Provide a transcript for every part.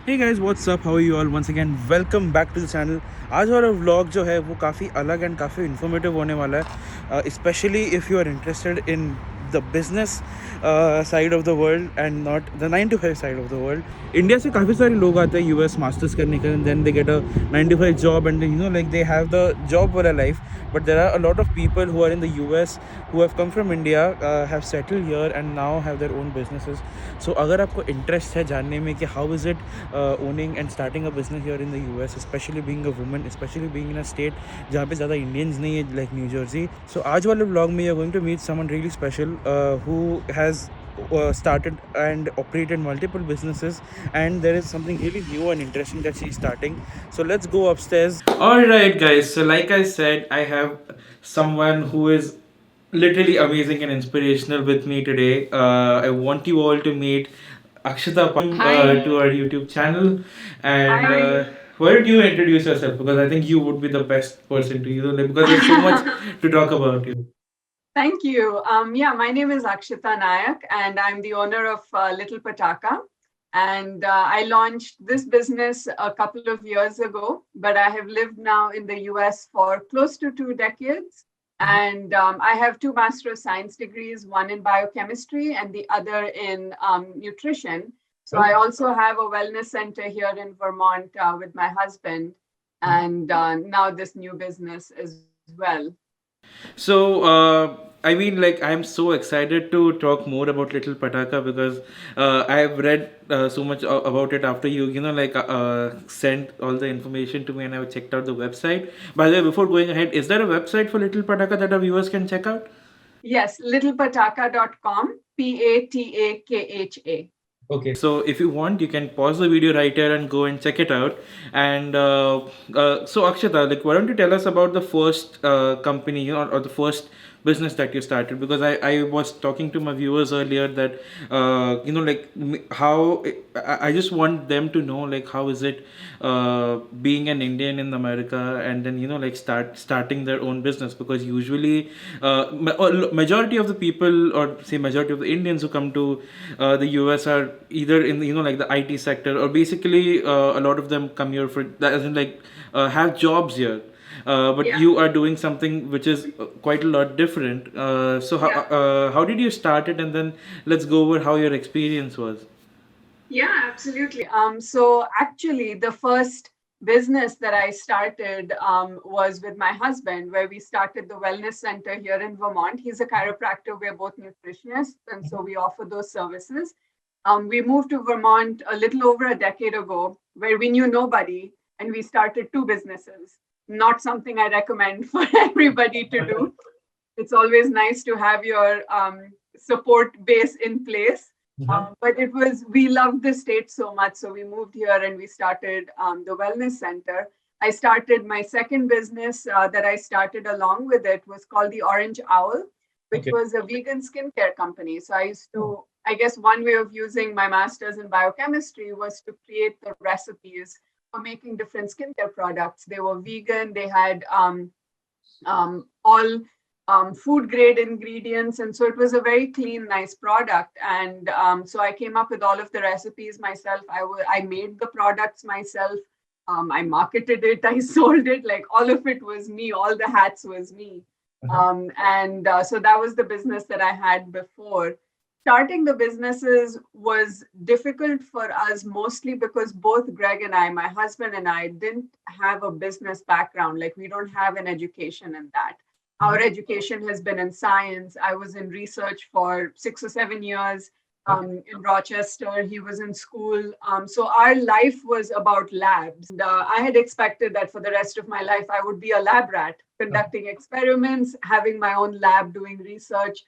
Hey guys, what's up? How are you all? Once again, welcome back to the channel. आज वाला vlog जो है वो काफ़ी अलग and काफ़ी informative होने वाला है, especially if you are interested in the business side of the world and not the 9 to 5 side of the world. India से काफ़ी सारे लोग आते हैं US मास्टर्स करने के, and then they get a 9 to 5 job, and then like they have the job वाला life. But there are a lot of people who are in the US who have come from India, have settled here and now have their own businesses. So अगर आपको interest है जानने में कि how is it owning and starting a business here in the US, especially being a woman, especially being in a state जहाँ पे ज़्यादा Indians नहीं है, like New Jersey. So आज वाले vlog में you're going to meet someone really special who has started and operated multiple businesses, and there is something really new and interesting that she's starting. So let's go upstairs. All right, guys, so like I said, I have someone who is literally amazing and inspirational with me today. I want you all to meet Akshita Hi. to our YouTube channel. And Hi. why don't you introduce yourself? Because I think you would be the best person to, because there's so much to talk about you. Thank you. My name is Akshita Nayak, and I'm the owner of Little Pataka. And I launched this business a couple of years ago, but I have lived now in the US for close to 2 decades. And I have two Master of Science degrees, one in biochemistry and the other in nutrition. So I also have a wellness center here in Vermont with my husband, and now this new business as well. So, I mean, like, I'm so excited to talk more about Little Pataka because I've read so much about it after sent all the information to me, and I checked out the website. By the way, before going ahead, is there a website for Little Pataka that our viewers can check out? Yes, littlepataka.com, Pataka. Okay. So if you want, you can pause the video right here and go and check it out. And so Akshata, like, why don't you tell us about the first company, or the first business that you started? Because I was talking to my viewers earlier that, how I just want them to know, like, how is it being an Indian in America, and then, starting their own business, because usually majority of the people, or say majority of the Indians who come to the US, are either in like the IT sector, or basically a lot of them come here for that, as in like have jobs here. But Yeah. you are doing something which is quite a lot different. So how did you start it, and then let's go over how your experience was. Yeah, absolutely. So actually, the first business that I started was with my husband, where we started the wellness center here in Vermont. He's a chiropractor. We're both nutritionists, and so we offer those services. We moved to Vermont a little over a decade ago, where we knew nobody, and we started two businesses. Not something I recommend for everybody to do. It's always nice to have your support base in place. But we loved the state so much. So we moved here and we started the wellness center. I started my second business that I started along with it was called the Orange Owl, which was a vegan skincare company. So I used to, I guess one way of using my master's in biochemistry was to create the recipes for making different skincare products. They were vegan, they had all food grade ingredients. And so it was a very clean, nice product. And so I came up with all of the recipes myself. I made the products myself. I marketed it. I sold it. Like all of it was me. All the hats was me. And so that was the business that I had before. Starting the businesses was difficult for us mostly because both Greg and I, my husband and I, didn't have a business background. Like we don't have an education in that. Our education has been in science. I was in research for 6 or 7 years in Rochester. He was in school. So our life was about labs. And I had expected that for the rest of my life, I would be a lab rat, conducting experiments, having my own lab, doing research,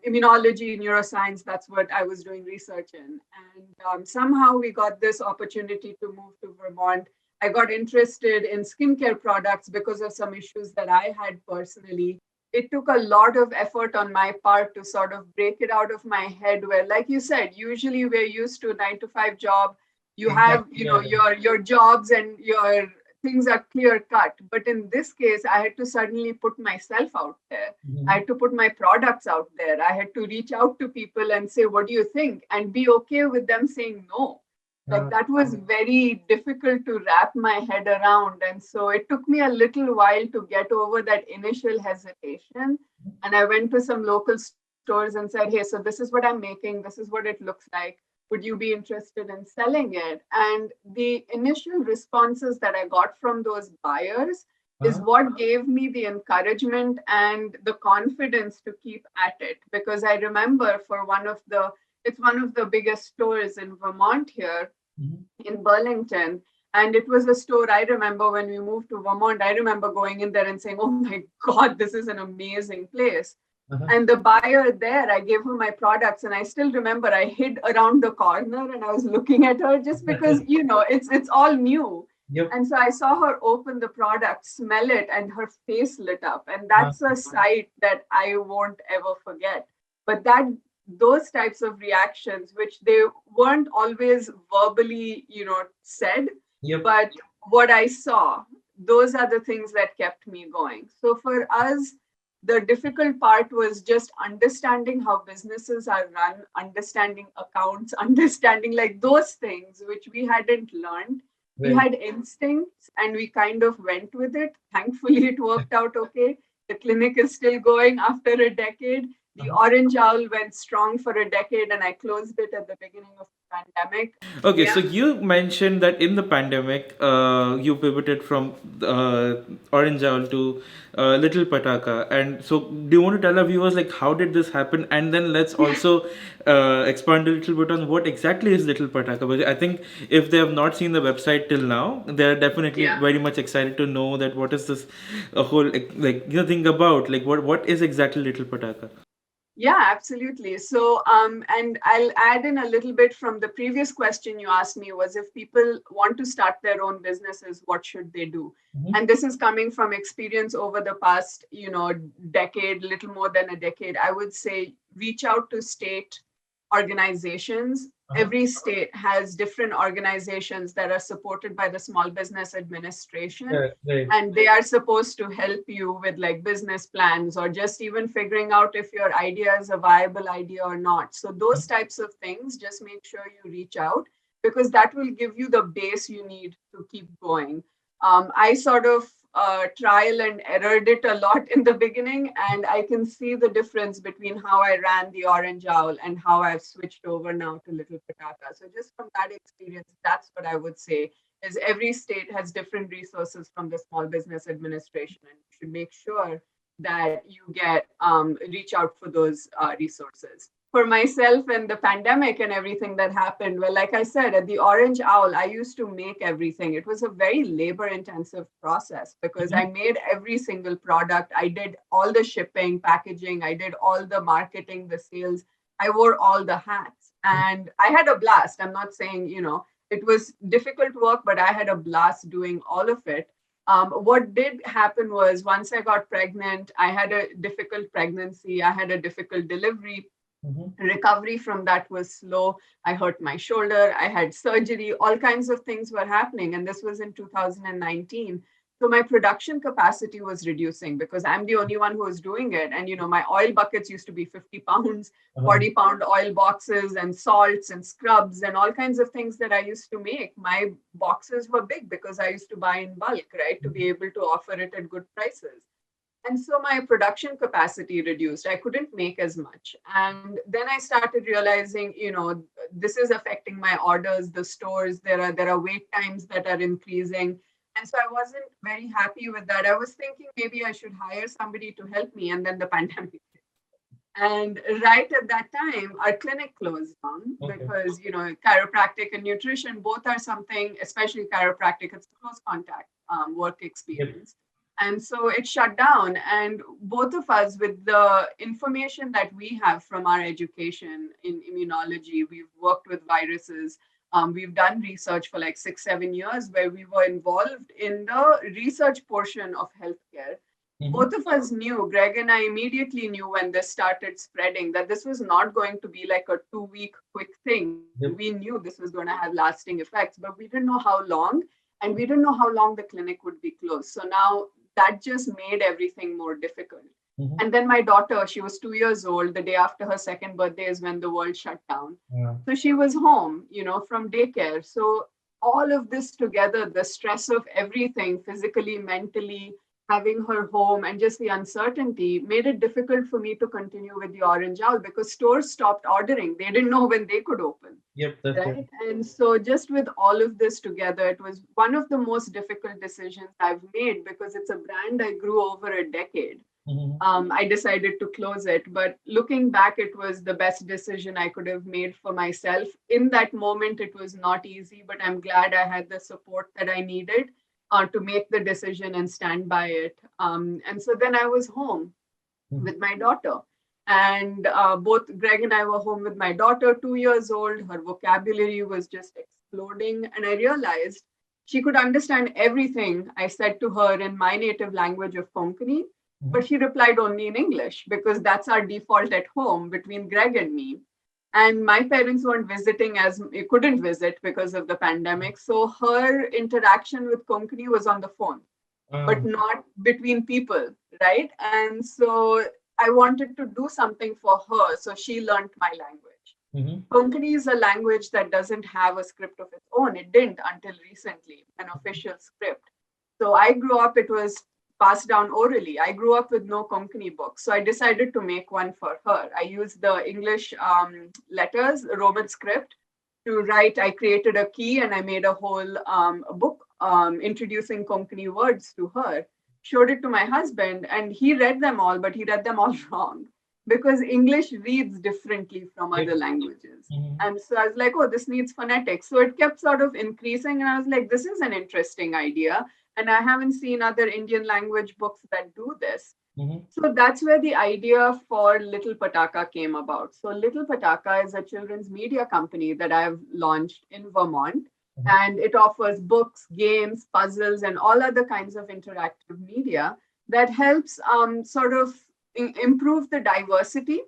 immunology, neuroscience. That's what I was doing research in. And somehow we got this opportunity to move to Vermont. I got interested in skincare products because of some issues that I had personally. It took a lot of effort on my part to sort of break it out of my head where, like you said, usually we're used to a 9 to 5 job. You have, your jobs and your things are clear cut. But in this case, I had to suddenly put myself out there. I had to put my products out there. I had to reach out to people and say, what do you think? And be okay with them saying no. Like that was very difficult to wrap my head around. And so it took me a little while to get over that initial hesitation. And I went to some local stores and said, hey, so this is what I'm making. This is what it looks like. Would you be interested in selling it? And the initial responses that I got from those buyers is what gave me the encouragement and the confidence to keep at it. Because I remember for it's one of the biggest stores in Vermont here in Burlington. And it was a store I remember when we moved to Vermont. I remember going in there and saying, oh my God, this is an amazing place. And the buyer there, I gave her my products, and I still remember I hid around the corner and I was looking at her just because, it's all new. Yep. And so I saw her open the product, smell it, and her face lit up. And that's a sight that I won't ever forget. But those types of reactions, which they weren't always verbally, said, Yep. but what I saw, those are the things that kept me going. So for us, the difficult part was just understanding how businesses are run, understanding accounts, understanding like those things which we hadn't learned. We Right. had instincts and we kind of went with it. Thankfully, it worked out okay. The clinic is still going after a decade. The Orange Owl went strong for a decade, and I closed it at the beginning of the pandemic. Okay, Yeah. so you mentioned that in the pandemic, you pivoted from Orange Owl to Little Pataka, and so do you want to tell our viewers like how did this happen, and then let's also expand a little bit on what exactly is Little Pataka? Because I think if they have not seen the website till now, they are definitely Yeah. very much excited to know that what is this whole thing about, like what is exactly Little Pataka? Yeah, absolutely. So, and I'll add in a little bit from the previous question you asked me was if people want to start their own businesses, what should they do? And this is coming from experience over the past, decade, little more than a decade. I would say reach out to state organizations. Every state has different organizations that are supported by the Small Business Administration. Right. And they are supposed to help you with like business plans or just even figuring out if your idea is a viable idea or not. So those types of things, just make sure you reach out because that will give you the base you need to keep going. I sort of trial and errored it a lot in the beginning, and I can see the difference between how I ran the Orange Owl and how I've switched over now to Little Pataka. So just from that experience, that's what I would say is every state has different resources from the Small Business Administration, and you should make sure that you get reach out for those resources. For myself and the pandemic and everything that happened, well, like I said, at the Orange Owl, I used to make everything. It was a very labor intensive process because I made every single product. I did all the shipping, packaging, I did all the marketing, the sales. I wore all the hats and I had a blast. I'm not saying, it was difficult work, but I had a blast doing all of it. What did happen was once I got pregnant, I had a difficult pregnancy. I had a difficult delivery. Recovery from that was slow. I hurt my shoulder. I had surgery. All kinds of things were happening. And this was in 2019. So my production capacity was reducing because I'm the only one who was doing it. And, my oil buckets used to be 50 pounds, 40-pound oil boxes and salts and scrubs and all kinds of things that I used to make. My boxes were big because I used to buy in bulk, right, to be able to offer it at good prices. And so my production capacity reduced. I couldn't make as much. And then I started realizing, this is affecting my orders, the stores, there are wait times that are increasing. And so I wasn't very happy with that. I was thinking maybe I should hire somebody to help me. And then the pandemic hit. And right at that time, our clinic closed down because, chiropractic and nutrition both are something, especially chiropractic, it's close contact work experience. And so it shut down. And both of us, with the information that we have from our education in immunology, we've worked with viruses. We've done research for like 6-7 years where we were involved in the research portion of healthcare. Both of us knew, Greg and I immediately knew when this started spreading that this was not going to be like a 2-week quick thing. We knew this was going to have lasting effects, but we didn't know how long. And we didn't know how long the clinic would be closed. So now that just made everything more difficult. Mm-hmm. And then my daughter, she was 2 years old. The day after her second birthday is when the world shut down. Yeah. So she was home, from daycare. So all of this together, the stress of everything, physically, mentally, having her home, and just the uncertainty made it difficult for me to continue with the Orange Owl because stores stopped ordering. They didn't know when they could open. Yep, that's it. Right. And so, just with all of this together, it was one of the most difficult decisions I've made because it's a brand I grew over a decade. Mm-hmm. I decided to close it. But looking back, it was the best decision I could have made for myself. In that moment, it was not easy, but I'm glad I had the support that I needed to make the decision and stand by it. And so then I was home Mm-hmm. with my daughter. And both Greg and I were home with my daughter, 2 years old. Her vocabulary was just exploding. And I realized she could understand everything I said to her in my native language of Konkani, but she replied only in English because that's our default at home between Greg and me. And my parents weren't visiting as couldn't visit because of the pandemic. So her interaction with Konkani was on the phone, but Um, not between people, right? And so I wanted to do something for her. So she learned my language. mm-hmm. Konkani is a language that doesn't have a script of its own. It didn't until recently, an official script. So I grew up, it was passed down orally. I grew up with no Konkani books. So I decided to make one for her. I used the English letters, Roman script, to write. I created a key and I made a whole book introducing Konkani words to her. Showed it to my husband, and he read them all, but he read them all wrong because English reads differently from Yep. other languages. Mm-hmm. And so I was like, oh, this needs phonetics. So it kept sort of increasing. And I was like, this is an interesting idea. And I haven't seen other Indian language books that do this. Mm-hmm. So that's where the idea for Little Pataka came about. So Little Pataka is a children's media company that I've launched in Vermont, and it offers books, games, puzzles, and all other kinds of interactive media that helps sort of improve the diversity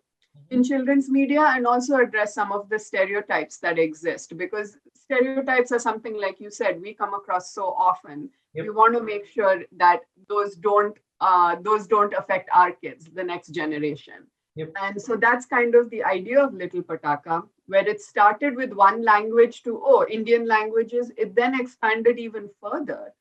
in children's media and also address some of the stereotypes that exist, because stereotypes are something, like you said, we come across so often. Yep. We want to make sure that those don't affect our kids, the next generation. Yep. And so that's kind of the idea of Little Pataka, where it started with one language to, Indian languages. It then expanded even further.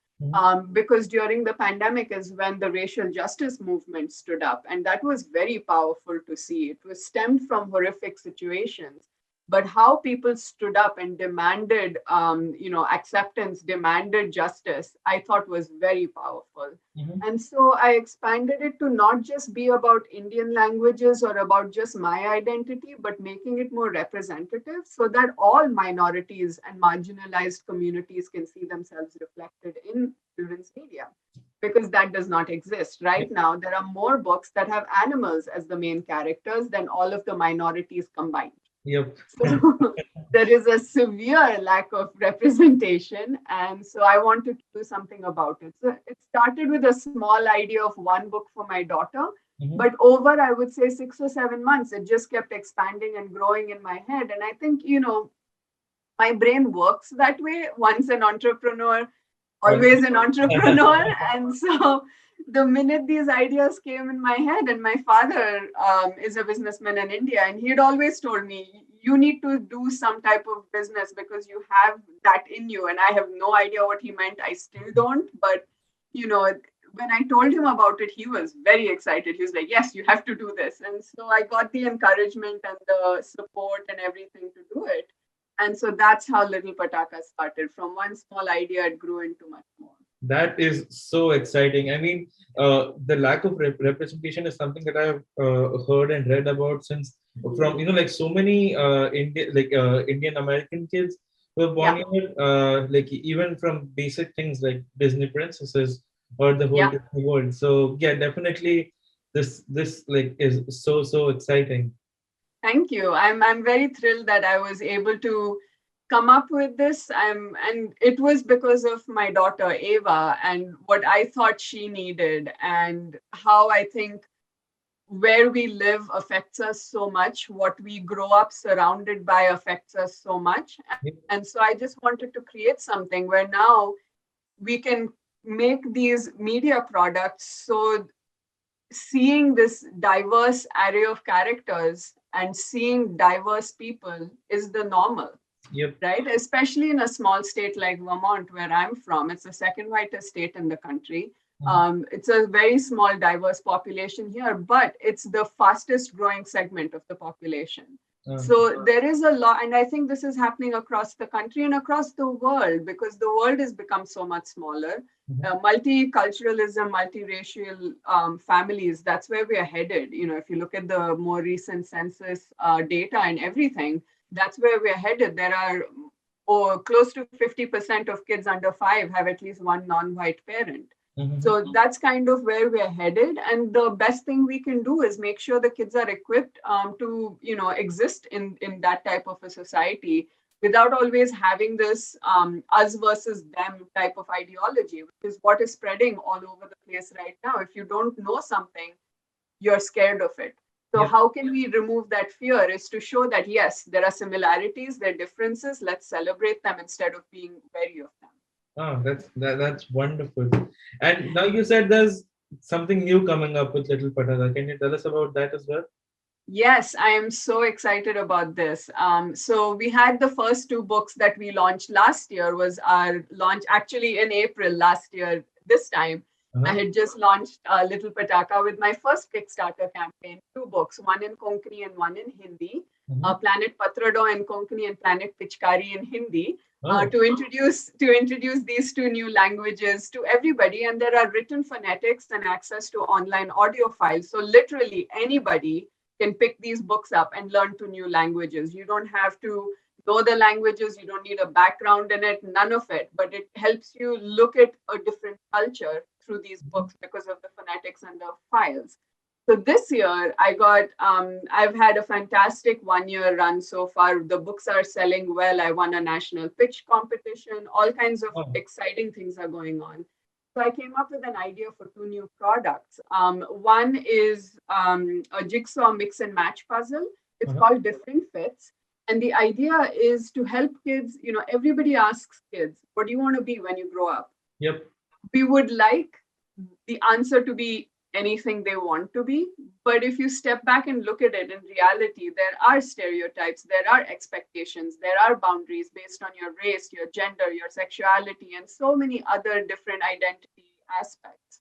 Because during the pandemic is when the racial justice movement stood up. And that was very powerful to see. It was stemmed from horrific situations. But how people stood up and demanded, acceptance, demanded justice, I thought was very powerful. Mm-hmm. And so I expanded it to not just be about Indian languages or about just my identity, but making it more representative so that all minorities and marginalized communities can see themselves reflected in children's media. Because that does not exist. Right now, there are more books that have animals as the main characters than all of the minorities combined. Yep. So there is a severe lack of representation. And so I wanted to do something about it. So it started with a small idea of one book for my daughter. Mm-hmm. But over, I would say, 6 or 7 months, it just kept expanding and growing in my head. And I think, my brain works that way. Once an entrepreneur, always an entrepreneur. And so the minute these ideas came in my head, and my father is a businessman in India, and he had always told me, you need to do some type of business because you have that in you. And I have no idea what he meant. I still don't. But, when I told him about it, he was very excited. He was like, yes, you have to do this. And so I got the encouragement and the support and everything to do it. And so that's how Little Pataka started. From one small idea, it grew into much more. That is so exciting. I mean, the lack of representation is something that I've heard and read about since from like so many Indian American kids who were born here, like even from basic things like Disney princesses or the whole Disney world. So yeah, definitely this like is so exciting. Thank you. I'm very thrilled that I was able to come up with this. And it was because of my daughter Ava and what I thought she needed, and how I think where we live affects us so much. What we grow up surrounded by affects us so much. And so I just wanted to create something where now we can make these media products so seeing this diverse array of characters and seeing diverse people is the normal. Yep. Right? Especially in a small state like Vermont, where I'm from. It's the second whitest state in the country. It's a very small, diverse population here, but it's the fastest growing segment of the population. So there is a lot, and I think this is happening across the country and across the world, because the world has become so much smaller. Multiculturalism, multiracial families, that's where we are headed. If you look at the more recent census data and everything, that's where we're headed. There are close to 50% of kids under 5 have at least one non-white parent. So that's kind of where we're headed. And the best thing we can do is make sure the kids are equipped to, exist in that type of a society without always having this us versus them type of ideology, which is what is spreading all over the place right now. If you don't know something, you're scared of it. So how can we remove that fear is to show that, yes, there are similarities, there are differences. Let's celebrate them instead of being wary of them. Oh, that's wonderful. And now you said there's something new coming up with Little Pataka. Can you tell us about that as well? Yes, I am so excited about this. So we had the first 2 books that we launched last year. Was our launch actually in April last year, this time. I had just launched Little Pataka with my first Kickstarter campaign, 2 books, one in Konkani and one in Hindi, Planet Patrado in Konkani and Planet Pichkari in Hindi, to introduce these 2 new languages to everybody. And there are written phonetics and access to online audio files. So literally anybody can pick these books up and learn 2 new languages. You don't have to know the languages, you don't need a background in it, none of it, but it helps you look at a different culture through these books because of the phonetics and the files. So this year I've had a fantastic 1-year run so far. The books are selling well. I won a national pitch competition. All kinds of exciting things are going on. So I came up with an idea for 2 new products. One is a jigsaw mix and match puzzle. It's called Different Fits. And the idea is to help kids. Everybody asks kids, what do you want to be when you grow up? Yep. We would like the answer to be anything they want to be. But if you step back and look at it, in reality, there are stereotypes, there are expectations, there are boundaries based on your race, your gender, your sexuality, and so many other different identity aspects.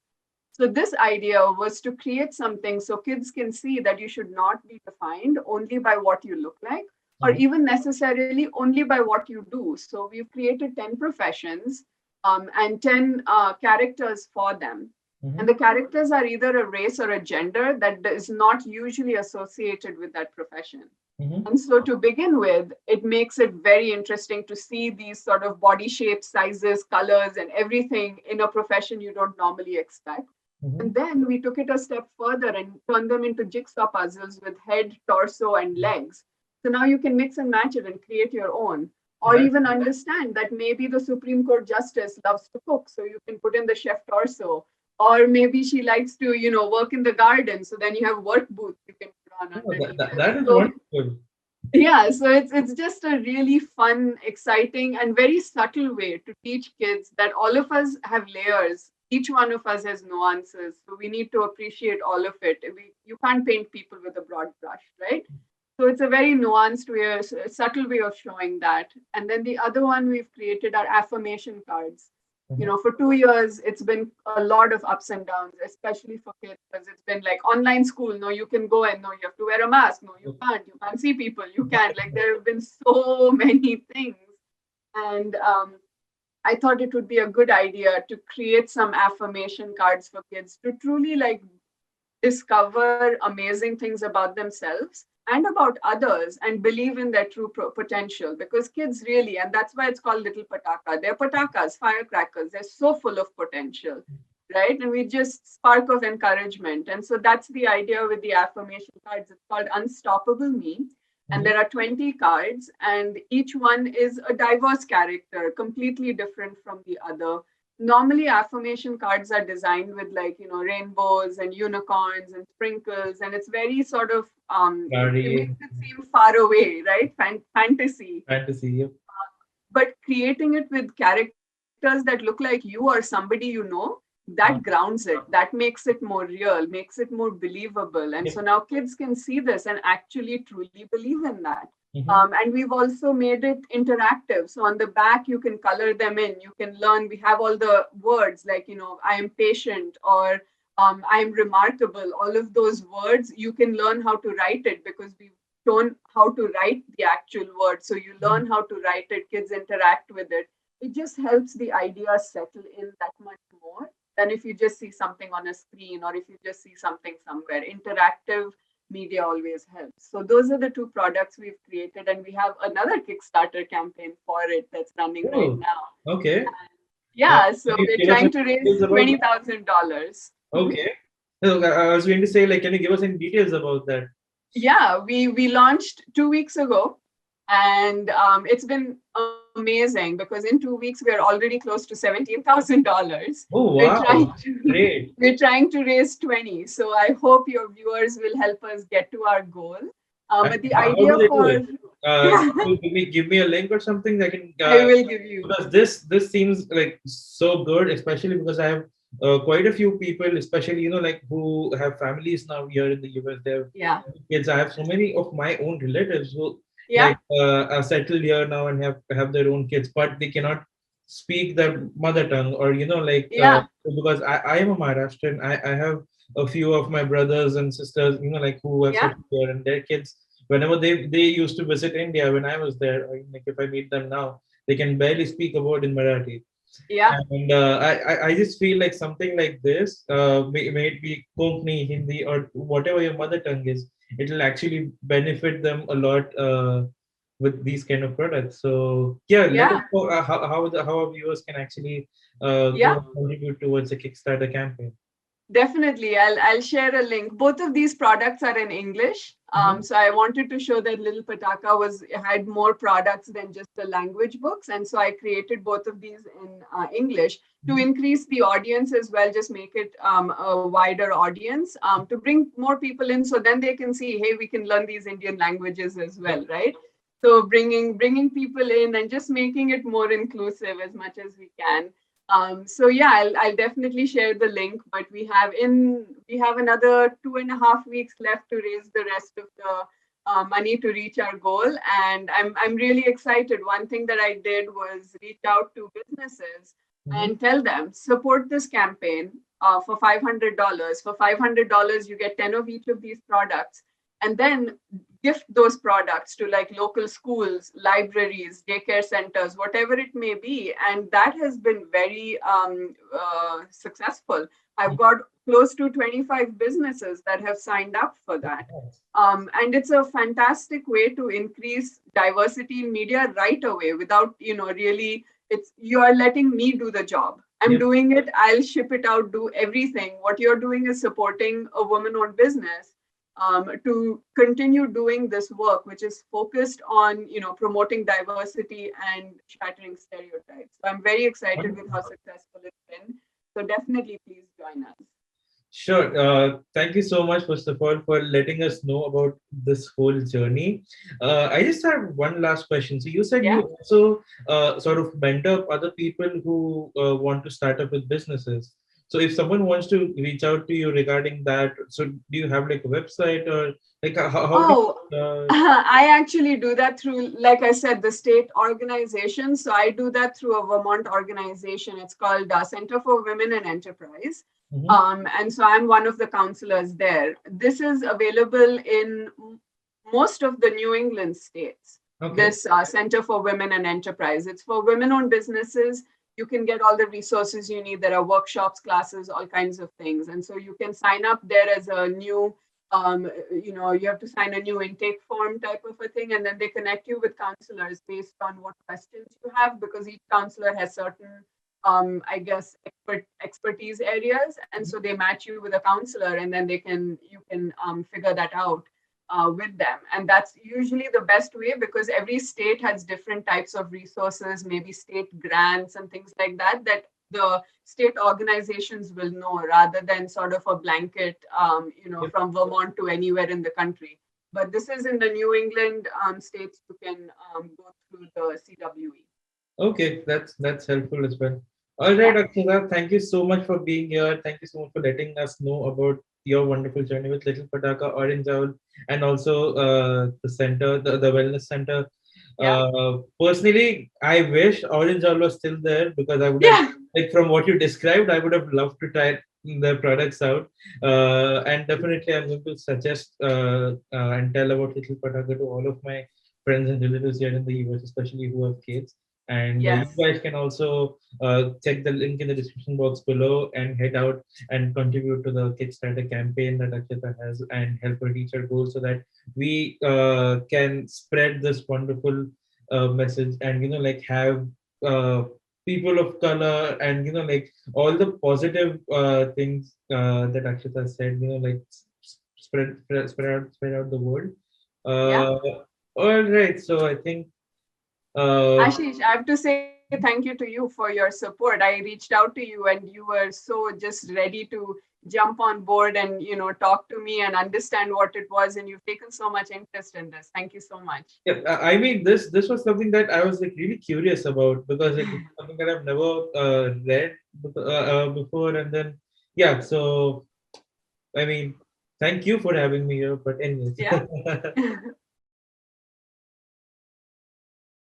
So this idea was to create something so kids can see that you should not be defined only by what you look like, or even necessarily only by what you do. So we've created 10 professions and 10 characters for them. And the characters are either a race or a gender that is not usually associated with that profession. And so to begin with, it makes it very interesting to see these sort of body shapes, sizes, colors, and everything in a profession you don't normally expect. And then we took it a step further and turned them into jigsaw puzzles with head, torso, and legs. So now you can mix and match it and create your own. Or even understand that maybe the Supreme Court Justice loves to cook, so you can put in the chef torso. Or maybe she likes to, work in the garden, so then you have work boots you can put on underneath. That is wonderful. Yeah, so it's just a really fun, exciting, and very subtle way to teach kids that all of us have layers. Each one of us has nuances, so we need to appreciate all of it. You can't paint people with a broad brush, right? So it's a very nuanced way, a subtle way of showing that. And then the other one we've created are affirmation cards. For 2 years, it's been a lot of ups and downs, especially for kids, because it's been like online school. No, you can go, and no, you have to wear a mask. No, you can't. You can't see people. You can't. Like, there have been so many things. And I thought it would be a good idea to create some affirmation cards for kids to truly discover amazing things about themselves and about others and believe in their true potential, because kids really, and that's why it's called Little Pataka, they're patakas, firecrackers, they're so full of potential, right? And we just spark of encouragement. And so that's the idea with the affirmation cards. It's called Unstoppable Me. And there are 20 cards, and each one is a diverse character, completely different from the other. Normally, affirmation cards are designed with rainbows and unicorns and sprinkles, and it's very sort of it makes it seem far away, right? Fantasy. Yep. But creating it with characters that look like you or somebody you know that grounds it, that makes it more real, makes it more believable. And Yep. so now kids can see this and actually truly believe in that. Mhm. And we've also made it interactive. So on the back, you can color them in. You can learn. We have all the words like, I am patient, or I am remarkable. All of those words, you can learn how to write it because we've shown how to write the actual word. So you Mhm. learn how to write it. Kids interact with it. It just helps the idea settle in that much more than if you just see something on a screen or if you just see something somewhere. Interactive media always helps. So those are the two products we've created, and we have another Kickstarter campaign for it that's running right Oh, now. okay. Yeah, Can so you we're give us trying some to details raise about that? $20,000. Okay. So I was going to say, like, can you give us any details about that? Yeah, we launched 2 weeks ago, and it's been amazing because in 2 weeks we're already close to $17,000. Oh, We're trying wow. to Great. we're trying to raise 20. So I hope your viewers will help us get to our goal. And But the how do idea they do for it? Can you give me a link or something that I can I will give you. because this seems like so good, especially because I have quite a few people, especially like who have families now here in the US. They have Yeah, kids. I have so many of my own relatives who yeah, are settled here now and have their own kids, but they cannot speak their mother tongue, or yeah, because I am a Maharashtrian. I have a few of my brothers and sisters, like who are yeah, settled here, and their kids, whenever they used to visit India when I was there, or, like if I meet them now, they can barely speak a word in Marathi. yeah. And I just feel like something like this, may it be Konkani, Hindi, or whatever your mother tongue is, it will actually benefit them a lot with these kind of products. So yeah, let us Yeah, know how our viewers can actually yeah. go and contribute towards a Kickstarter campaign. Definitely, I'll share a link. Both of these products are in English. Mhm. So I wanted to show that Little Pataka had more products than just the language books, and so I created both of these in English to Mhm. increase the audience as well. Just make it a wider audience to bring more people in, so then they can see, hey, we can learn these Indian languages as well, Yep. right? So bringing people in and just making it more inclusive as much as we can. So yeah, I'll definitely share the link. But we have another 2.5 weeks left to raise the rest of the money to reach our goal, and I'm really excited. One thing that I did was reach out to businesses Mhm. and tell them support this campaign for $500. For $500, you get 10 of each of these products, and then gift those products to like local schools, libraries, daycare centers, whatever it may be. And that has been very successful. I've got close to 25 businesses that have signed up for that. And it's a fantastic way to increase diversity in media right away without, really, you are letting me do the job. I'm Yep. doing it, I'll ship it out, do everything. What you're doing is supporting a woman owned business to continue doing this work, which is focused on promoting diversity and shattering stereotypes. So I'm very excited with how Wonderful. successful it's been. So definitely, please join us. Sure. Thank you so much, first of all, for letting us know about this whole journey. I just have one last question. So you said Yeah. you also sort of mentor other people who want to start up with businesses. So if someone wants to reach out to you regarding that, so do you have like a website, or like how do Oh, you, I actually do that through, like I said, the state organization. So I do that through a Vermont organization. It's called Center for Women and Enterprise. Mhm. And so I'm one of the counselors there. This is available in most of the New England states. Okay. This Center for Women and Enterprise. It's for women-owned businesses. You can get all the resources you need. There are workshops, classes, all kinds of things. And so you can sign up there as a new you have to sign a new intake form type of a thing, and then they connect you with counselors based on what questions you have, because each counselor has certain, I guess, expertise areas, and so they match you with a counselor, and then you can figure that out with them, and that's usually the best way because every state has different types of resources, maybe state grants and things like that. That the state organizations will know rather than sort of a blanket, Yep. from Vermont to anywhere in the country. But this is in the New England states. You can go through the CWE. Okay, that's helpful as well. All right, Yeah. Akshata, thank you so much for being here. Thank you so much for letting us know about your wonderful journey with Little Pataka, Orange Owl, and also the center, the wellness center. Yeah. Personally, I wish Orange Owl was still there because I would have, Yeah. like, from what you described, I would have loved to try the products out. And definitely, I'm going to suggest and tell about Little Pataka to all of my friends and relatives here in the US, especially who have kids. And you Yes. guys can also check the link in the description box below and head out and contribute to the Kickstarter campaign that Akshita has and help her reach her goal so that we can spread this wonderful message and like have uh, people of color and like all the positive things that Akshita said, like spread out the word. Yeah. Uh, all right, so I think uh, Ashish, I have to say thank you to you for your support. I reached out to you and you were so just ready to jump on board and, talk to me and understand what it was. And you've taken so much interest in this. Thank you so much. yeah, I mean, this was something that I was like really curious about because like this is something that I've never read before, and then yeah, so I mean, thank you for having me here. But anyways, Yeah.